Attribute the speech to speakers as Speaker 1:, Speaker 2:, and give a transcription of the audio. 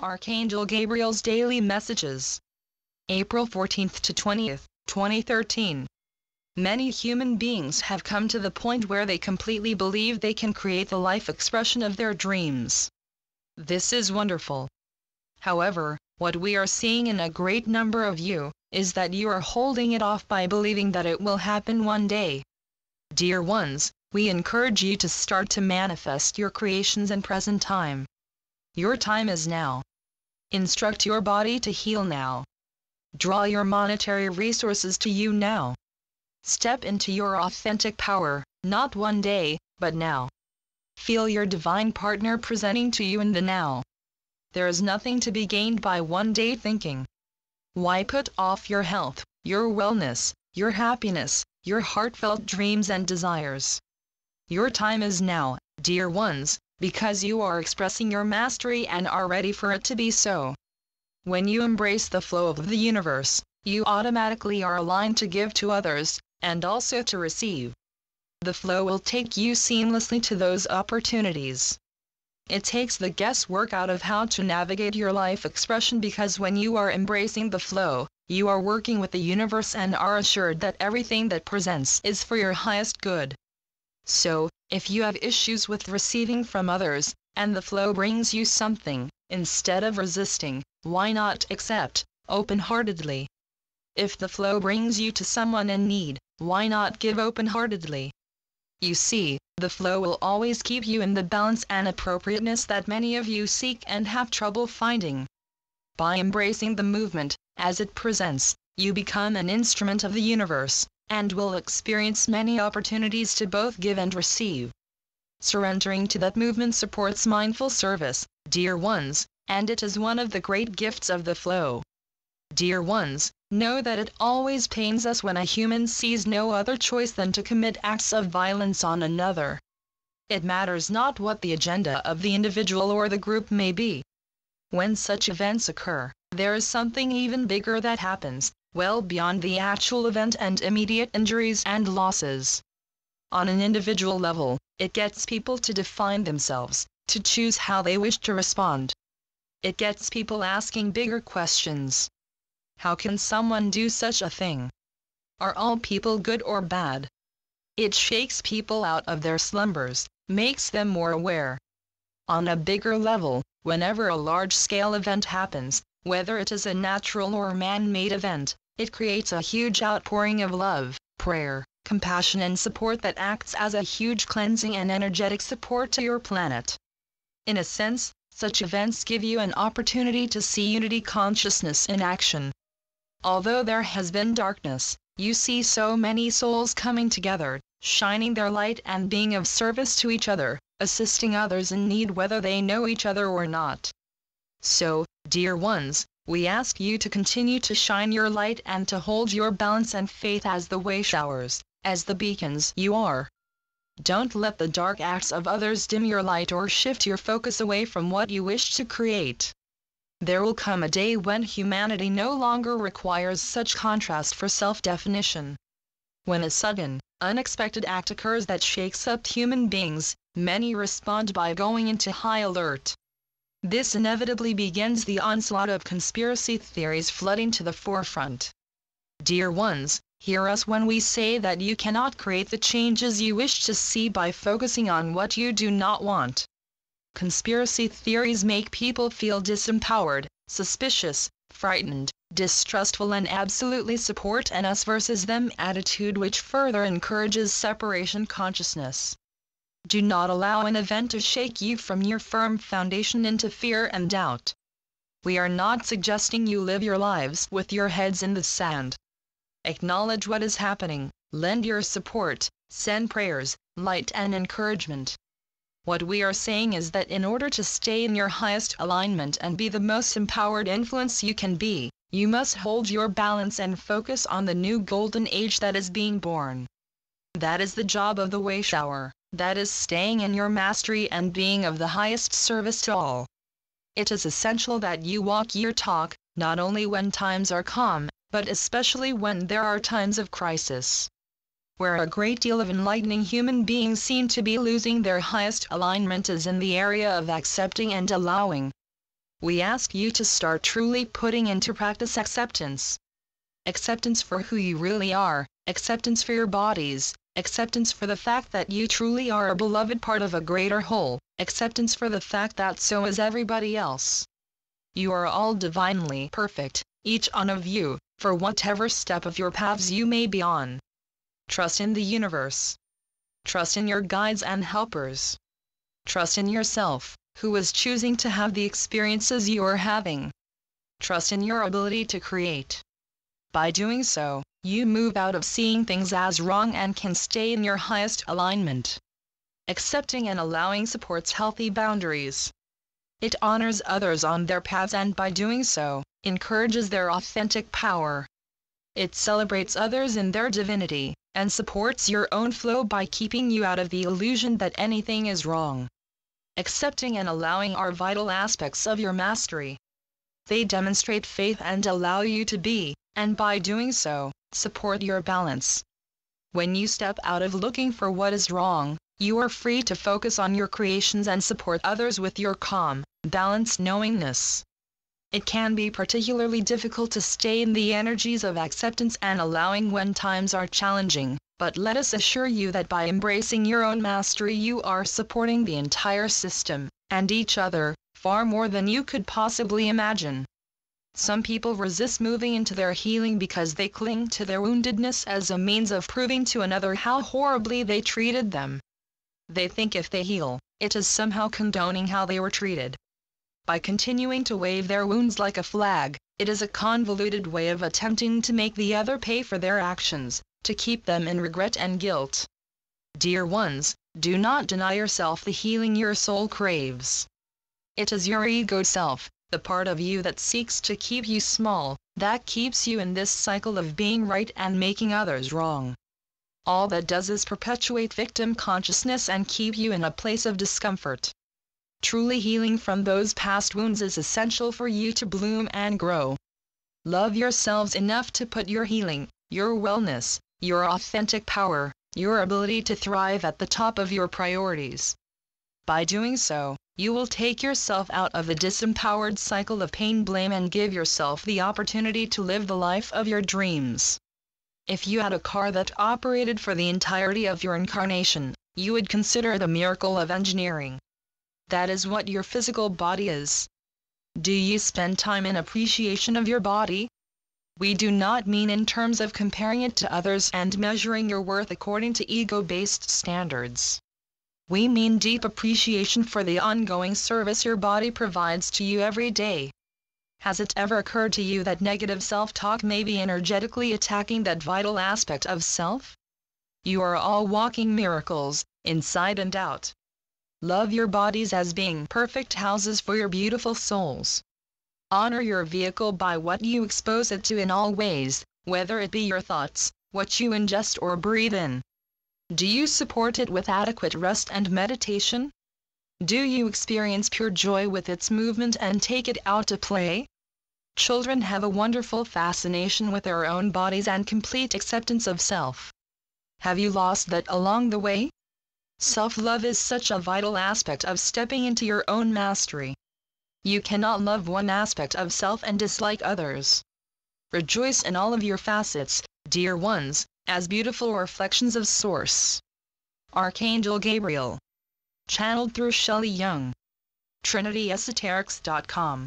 Speaker 1: Archangel Gabriel's Daily Messages. April 14th to 20th, 2013. Many human beings have come to the point where they completely believe they can create the life expression of their dreams. This is wonderful. However, what we are seeing in a great number of you, is that you are holding it off by believing that it will happen one day. Dear ones, we encourage you to start to manifest your creations in present time. Your time is now. Instruct your body to heal now. Draw your monetary resources to you now. Step into your authentic power, not one day, but now. Feel your divine partner presenting to you in the now. There is nothing to be gained by one day thinking. Why put off your health, your wellness, your happiness, your heartfelt dreams and desires? Your time is now, dear ones, because you are expressing your mastery and are ready for it to be so. When you embrace the flow of the universe, you automatically are aligned to give to others, and also to receive. The flow will take you seamlessly to those opportunities. It takes the guesswork out of how to navigate your life expression, because when you are embracing the flow, you are working with the universe and are assured that everything that presents is for your highest good. So, if you have issues with receiving from others, and the flow brings you something, instead of resisting, why not accept, open-heartedly? If the flow brings you to someone in need, why not give open-heartedly? You see, the flow will always keep you in the balance and appropriateness that many of you seek and have trouble finding. By embracing the movement, as it presents, you become an instrument of the universe, and will experience many opportunities to both give and receive. Surrendering to that movement supports mindful service, dear ones, and it is one of the great gifts of the flow. Dear ones, know that it always pains us when a human sees no other choice than to commit acts of violence on another. It matters not what the agenda of the individual or the group may be. When such events occur, there is something even bigger that happens, well beyond the actual event and immediate injuries and losses. On an individual level, it gets people to define themselves, to choose how they wish to respond. It gets people asking bigger questions. How can someone do such a thing? Are all people good or bad? It shakes people out of their slumbers, makes them more aware. On a bigger level, whenever a large-scale event happens, whether it is a natural or man-made event, it creates a huge outpouring of love, prayer, compassion and support that acts as a huge cleansing and energetic support to your planet. In a sense, such events give you an opportunity to see unity consciousness in action. Although there has been darkness, you see so many souls coming together, shining their light and being of service to each other, assisting others in need whether they know each other or not. So, dear ones, we ask you to continue to shine your light and to hold your balance and faith as the way showers, as the beacons you are. Don't let the dark acts of others dim your light or shift your focus away from what you wish to create. There will come a day when humanity no longer requires such contrast for self-definition. When a sudden, unexpected act occurs that shakes up human beings, many respond by going into high alert. This inevitably begins the onslaught of conspiracy theories flooding to the forefront. Dear ones, hear us when we say that you cannot create the changes you wish to see by focusing on what you do not want. Conspiracy theories make people feel disempowered, suspicious, frightened, distrustful and absolutely support an us versus them attitude, which further encourages separation consciousness. Do not allow an event to shake you from your firm foundation into fear and doubt. We are not suggesting you live your lives with your heads in the sand. Acknowledge what is happening, lend your support, send prayers, light and encouragement. What we are saying is that in order to stay in your highest alignment and be the most empowered influence you can be, you must hold your balance and focus on the new golden age that is being born. That is the job of the way shower, that is staying in your mastery and being of the highest service to all. It is essential that you walk your talk, not only when times are calm, but especially when there are times of crisis. Where a great deal of enlightening human beings seem to be losing their highest alignment is in the area of accepting and allowing. we ask you to start truly putting into practice acceptance. Acceptance for who you really are, acceptance for your bodies, acceptance for the fact that you truly are a beloved part of a greater whole, acceptance for the fact that so is everybody else. You are all divinely perfect, each one of you, for whatever step of your paths you may be on. Trust in the universe. Trust in your guides and helpers. Trust in yourself, who is choosing to have the experiences you are having. Trust in your ability to create. By doing so, you move out of seeing things as wrong and can stay in your highest alignment. Accepting and allowing supports healthy boundaries. It honors others on their paths and by doing so, encourages their authentic power. It celebrates others in their divinity, and supports your own flow by keeping you out of the illusion that anything is wrong. Accepting and allowing are vital aspects of your mastery. They demonstrate faith and allow you to be, and by doing so, support your balance. When you step out of looking for what is wrong, you are free to focus on your creations and support others with your calm, balanced knowingness. It can be particularly difficult to stay in the energies of acceptance and allowing when times are challenging, but let us assure you that by embracing your own mastery you are supporting the entire system, and each other, far more than you could possibly imagine. Some people resist moving into their healing because they cling to their woundedness as a means of proving to another how horribly they treated them. They think if they heal, it is somehow condoning how they were treated. By continuing to wave their wounds like a flag, it is a convoluted way of attempting to make the other pay for their actions, to keep them in regret and guilt. Dear ones, do not deny yourself the healing your soul craves. It is your ego self, the part of you that seeks to keep you small, that keeps you in this cycle of being right and making others wrong. All that does is perpetuate victim consciousness and keep you in a place of discomfort. Truly healing from those past wounds is essential for you to bloom and grow. Love yourselves enough to put your healing, your wellness, your authentic power, your ability to thrive at the top of your priorities. By doing so, you will take yourself out of a disempowered cycle of pain, blame, and give yourself the opportunity to live the life of your dreams. If you had a car that operated for the entirety of your incarnation, you would consider it a miracle of engineering. That is what your physical body is. Do you spend time in appreciation of your body? We do not mean in terms of comparing it to others and measuring your worth according to ego-based standards. We mean deep appreciation for the ongoing service your body provides to you every day. Has it ever occurred to you that negative self-talk may be energetically attacking that vital aspect of self? You are all walking miracles, inside and out. Love your bodies as being perfect houses for your beautiful souls. Honor your vehicle by what you expose it to in all ways, whether it be your thoughts, what you ingest or breathe in. Do you support it with adequate rest and meditation? Do you experience pure joy with its movement and take it out to play? Children have a wonderful fascination with their own bodies and complete acceptance of self. Have you lost that along the way? Self-love is such a vital aspect of stepping into your own mastery. You cannot love one aspect of self and dislike others. Rejoice in all of your facets, dear ones, as beautiful reflections of Source. Archangel Gabriel. Channeled through Shelley Young. TrinityEsoterics.com